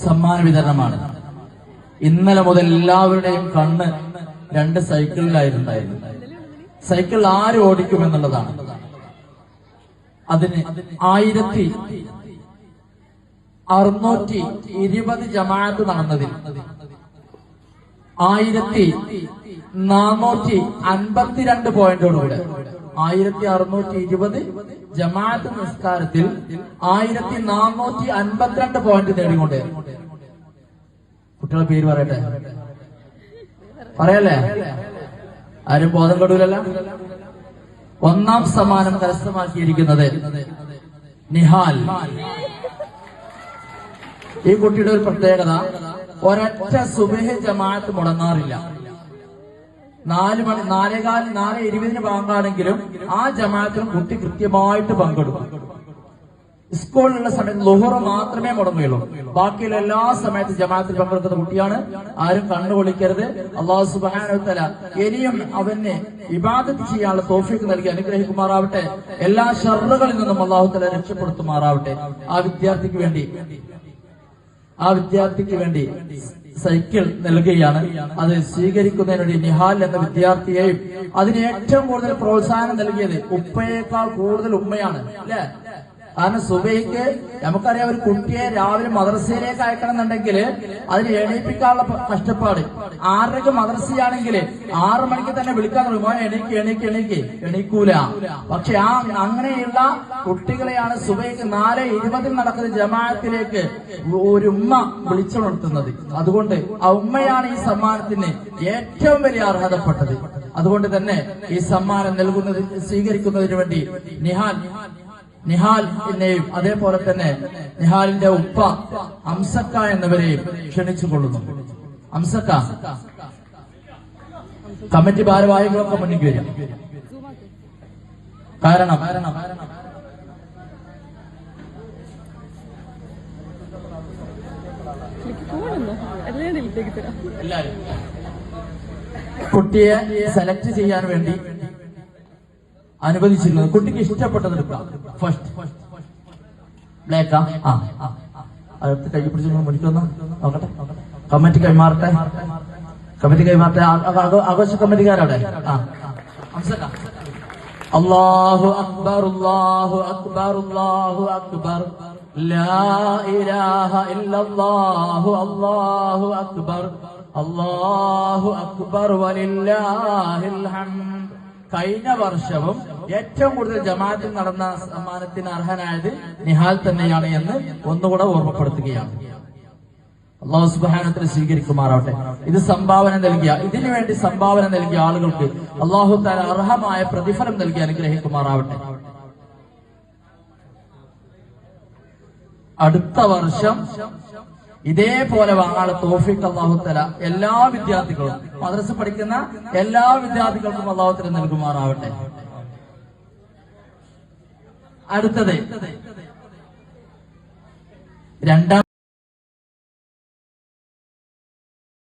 സമ്മാന വിതരണമാണ്. ഇന്നലെ മുതൽ എല്ലാവരുടെയും കണ്ണ് 2 സൈക്കിളിലായിരുന്നുണ്ടായിരുന്നു. സൈക്കിൾ ആര് ഓടിക്കുമെന്നുള്ളതാണ്. അതിന് 1620 ജമാഅത്ത് നടന്നതിൽ 1452 പോയിന്റോടുകൂടെ 1620 ജമാഅത്ത് നിസ്കാരത്തിൽ 1452 പോയിന്റ് നേടിക്കൊണ്ട്. കുട്ടികളുടെ പേര് പറയട്ടെ, പറയല്ലേ? ആരും ബോധം കെടൂലല്ല. ഒന്നാം സമ്മാനം കരസ്ഥമാക്കിയിരിക്കുന്നത് നിഹാൽ. ഈ കുട്ടിയുടെ ഒരു പ്രത്യേകത, ഒരൊറ്റ സുബഹി ജമാഅത്ത് മുടങ്ങാറില്ല. 4:20 ബാങ്കാണെങ്കിലും ആ ജമാഅത്തിലും കുട്ടി കൃത്യമായിട്ട് പങ്കെടുക്കും. സ്കൂളിലുള്ള സമയത്ത് ളുഹർ മാത്രമേ മുടങ്ങുകയുള്ളൂ. ബാക്കിയുള്ള എല്ലാ സമയത്തും ജമാഅത്തിൽ പങ്കെടുക്കുന്ന കുട്ടിയാണ്. ആരും കണ്ണുകൊള്ളിക്കരുത്. അല്ലാഹു സുബ്ഹാനഹു വ തആല ഇനിയും അവന് ഇബാദത്ത് ചെയ്യാനുള്ള തൗഫീഖ് നൽകി അനുഗ്രഹിക്കുമാറാവട്ടെ. എല്ലാ ശർറുകളിൽ നിന്നും അല്ലാഹു തആല രക്ഷപ്പെടുത്തുമാറാവട്ടെ. ആ വിദ്യാർത്ഥിക്ക് വേണ്ടി സൈക്കിൾ നൽകുകയാണ്. അത് സ്വീകരിക്കുന്നതിന് വേണ്ടി നിഹാൽ എന്ന വിദ്യാർത്ഥിയെയും അതിന് ഏറ്റവും കൂടുതൽ പ്രോത്സാഹനം നൽകിയത് ഉപ്പയേക്കാൾ കൂടുതൽ ഉമ്മയാണ്, അല്ലെ? കാരണം സുബഹിക്ക് നമുക്കറിയാം, ഒരു കുട്ടിയെ രാവിലെ മദ്രസയിലേക്ക് അയക്കണം എന്നുണ്ടെങ്കിൽ അതിന് എണീപ്പിക്കാനുള്ള കഷ്ടപ്പാട്. 6:30 മദ്രസയാണെങ്കിൽ 6 മണിക്ക് തന്നെ വിളിക്കാൻ തുടങ്ങും, മോനെ എണീക്കൂല. പക്ഷെ അങ്ങനെയുള്ള കുട്ടികളെയാണ് സുബഹിക്ക് 4:20 നടക്കുന്ന ജമാഅത്തിലേക്ക് ഒരു ഉമ്മ വിളിച്ചുണർത്തുന്നത്. അതുകൊണ്ട് ആ ഉമ്മയാണ് ഈ സമ്മാനത്തിന് ഏറ്റവും വലിയ അർഹതപ്പെട്ടത്. അതുകൊണ്ട് തന്നെ ഈ സമ്മാനം സ്വീകരിക്കുന്നതിന് വേണ്ടി നിഹാലിനെയും അതേപോലെ തന്നെ നിഹാലിന്റെ ഉപ്പ ഹംസക്ക എന്നിവരെയും ക്ഷണിച്ചുകൊള്ളുന്നു. ഹംസക്ക, കമ്മിറ്റി ഭാരവാഹികളൊക്കെ മുന്നിൽ വരും. കാരണം കുട്ടിയെ സെലക്ട് ചെയ്യാൻ വേണ്ടി അനുവദിച്ചിരുന്നത്. കുട്ടിക്ക് ഇഷ്ടപ്പെട്ടത് എടുക്കാം. ഫസ്റ്റ് ബ്ലാക്കാ? അടുത്ത് കൈ പിടിച്ച് മുടിക്കൊന്ന് നോക്കട്ടെ. കമ്മിറ്റി കൈമാറട്ടെ. ആഘോഷ കമ്മിറ്റിക്കാരവിടെ. അല്ലാഹു അക്ബർ, അല്ലാഹു അക്ബർ, അല്ലാഹു അക്ബർ, ലാ ഇലാഹ ഇല്ലല്ലാഹു, അല്ലാഹു അക്ബർ, അല്ലാഹു അക്ബർ വലില്ലാഹിൽ ഹംദ്. കഴിഞ്ഞ വർഷവും ഏറ്റവും കൂടുതൽ ജമാഅത്തിൽ നടന്ന സമ്മാനത്തിന് അർഹനായത് നിഹാൽ തന്നെയാണ് എന്ന് ഒന്നുകൂടെ ഓർമ്മപ്പെടുത്തുകയാണ്. അല്ലാഹു സുബ്ഹാനഹു വ തആല സ്വീകരിക്കുമാറാവട്ടെ. ഇതിനു വേണ്ടി സംഭാവന നൽകിയ ആളുകൾക്ക് അല്ലാഹു തആല അർഹമായ പ്രതിഫലം നൽകി അനുഗ്രഹിക്കുമാറാവട്ടെ. അടുത്ത വർഷം ഇതേപോലെ വാങ്ങാനുള്ള തൗഫീഖ് അല്ലാഹു തആല എല്ലാ വിദ്യാർത്ഥികളും, മദ്രസ പഠിക്കുന്ന എല്ലാ വിദ്യാർത്ഥികൾക്കും അല്ലാഹു തആല നൽകുമാറാവട്ടെ. അടുത്തത്